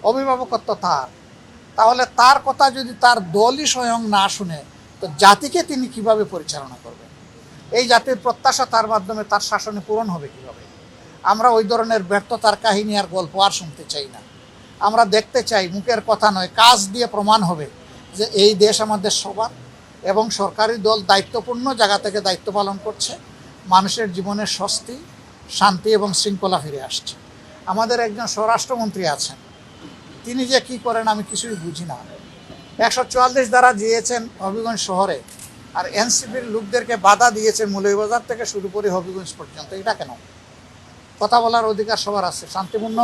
অভিভাবকত্ব তার, তাহলে তার কথা যদি তার দলই স্বয়ং না শুনে তো জাতিকে তিনি কিভাবে পরিচালনা করবেন? এই জাতির প্রত্যাশা তার মাধ্যমে তার শাসনে পূরণ হবে কিভাবে? আমরা ওই ধরনের ব্যর্থতার কাহিনী আর গল্প আর শুনতে চাই না। আমরা দেখতে চাই মুখের কথা নয়, কাজ দিয়ে প্রমাণ হবে যে এই দেশ আমাদের সবার, এবং সরকারি দল দায়িত্বপূর্ণ জায়গা থেকে দায়িত্ব পালন করছে। মানুষের জীবনে স্বস্তি, শান্তি এবং শৃঙ্খলা ফিরে আসছে। আমাদের একজন স্বরাষ্ট্রমন্ত্রী আছেন, তিনি যে কি করেন আমি কিছুই বুঝি না। 144 দ্বারা দিয়েছেন হবিগঞ্জ শহরে, আর এনসিপির লোকদেরকে বাধা দিয়েছেন মৌলভীবাজার থেকে শুরু করে হবিগঞ্জ পর্যন্ত। এটা কেন? কথা বলার অধিকার সবার আছে, শান্তিপূর্ণ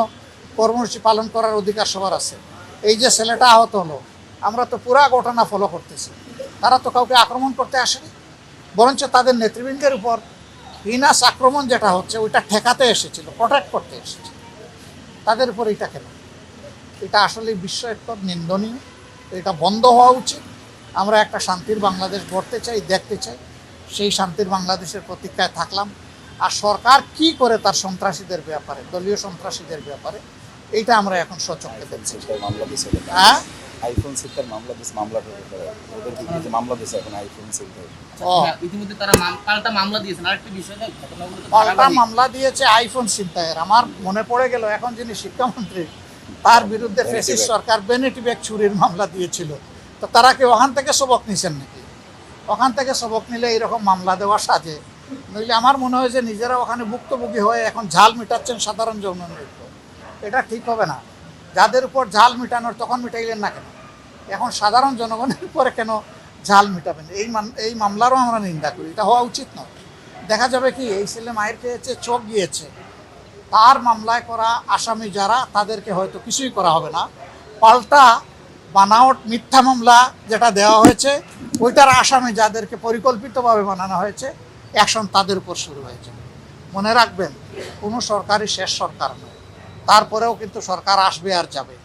কর্মসূচি পালন করার অধিকার সবার আছে। এই যে ছেলেটা আহত হলো, আমরা তো পুরা ঘটনা ফলো করতেছি। তারা তো কাউকে আক্রমণ করতে আসেনি, বরঞ্চ তাদের নেতৃবৃন্দের উপর হিনাস আক্রমণ যেটা হচ্ছে ওইটা ঠেকাতে এসেছিল, প্রোটেক্ট করতে এসেছিল। তাদের উপর এটা কেন? এটা আসলে বিস্ময়কর, নিন্দনীয়। এটা বন্ধ হওয়া উচিত। আমরা একটা শান্তির বাংলাদেশ গড়তে চাই, দেখতে চাই। সেই শান্তির বাংলাদেশের প্রতীক্ষায় থাকলাম। আর সরকার কি করে তার সন্ত্রাসীদের ব্যাপারে, দলীয় সন্ত্রাসীদের ব্যাপারে, এইটা আমরা এখন সচক্ষে দেখছি। হ্যাঁ, আইফোন সিক্সের মামলা দিচ্ছে, মামলাটা ওদের বিরুদ্ধে মামলা দিচ্ছে এখন আইফোন সিক্সের। ইতিমধ্যে তারা পাল্টা মামলা দিয়েছেন। আরেকটি বিষয়, পাল্টা মামলা দিয়েছে আইফোন ছিনতাইয়ের। আমার মনে পড়ে গেল, এখন যিনি শিক্ষামন্ত্রী তার বিরুদ্ধে ফ্যাসিস্ট সরকার ভ্যানিটি ব্যাগ চুরির মামলা দিয়েছিল। তো তারা কি ওখান থেকে সবক নিছেন নাকি? ওখান থেকে সবক নিলে এইরকম মামলা দেওয়া সাজে? নইলে আমার মনে হয় যে নিজেরা ওখানে ভুক্তভোগী হয়ে এখন ঝাল মিটাচ্ছেন সাধারণ জনগণের উপর। এটা ঠিক হবে না। যাদের উপর ঝাল মিটানোর তখন মিটাইলেন না কেন? এখন সাধারণ জনগণের উপরে কেন ঝাল মিটাবেন? এই মামলারও আমরা নিন্দা করি। এটা হওয়া উচিত নয়। দেখা যাবে কি এই ছেলে মায়ের খেয়েছে, চোখ গিয়েছে, তার মামলায় করা আসামি যারা, তাদেরকে হয়তো কিছুই করা হবে না। পাল্টা বানাওয়াট মিথ্যা মামলা যেটা দেওয়া হয়েছে, ওইটার আসামি যাদেরকে পরিকল্পিতভাবে বানানো হয়েছে, অ্যাকশন তাদের উপর শুরু হয়েছে। মনে রাখবেন, কোনো সরকারই শেষ সরকার নয়। তারপরেও কিন্তু সরকার আসবে আর যাবে।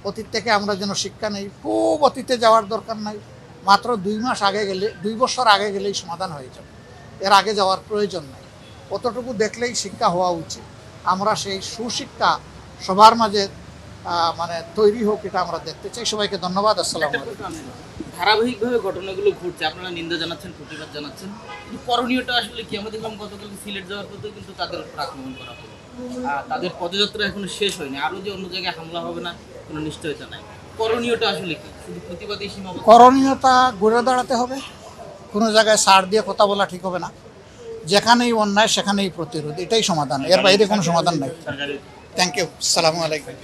অতীত থেকে আমরা যেন শিক্ষা নেই। খুব অতীতে যাওয়ার দরকার নাই। মাত্র 2 মাস আগে গেলে, 2 বছর আগে গেলেই সমাধান হয়ে যাবে। এর আগে যাওয়ার প্রয়োজন নেই। অতটুকু দেখলেই শিক্ষা হওয়া উচিত। আমরা সেই সুশিক্ষা সবার মাঝে তৈরি হোক, এটা আমরা দেখতে চাই। সবাইকে ধন্যবাদ। আসসালামু আলাইকুম। ধারাবাহিকভাবে ঘটনাগুলো ঘটছে, আপনারা নিন্দা জানাচ্ছেন, প্রতিবাদ জানাচ্ছেন, কিন্তু করণীয়টা আসলে কি? আমরা দেখলাম গতকাল সিলেট যাওয়ার পথেও কিন্তু তাদের উপর আক্রমণ করা হলো। তাদের পদযাত্রা এখনো শেষ হয়নি, আরও যে অন্য জায়গায় হামলা হবে না কোনো নিশ্চয়তা নাই। করণীয়টা আসলে কি? শুধু প্রতিবাদী সীমাবদ্ধ? করণীয়তা ঘুরে দাঁড়াতে হবে। কোনো জায়গায় ছাড় দিয়ে কথা বলা ঠিক হবে না। যেখানেই অন্যায় সেখানেই প্রতিরোধ, এটাই সমাধান। এর বাইরে কোনো সমাধান নাই। Thank you. আসসালামু আলাইকুম।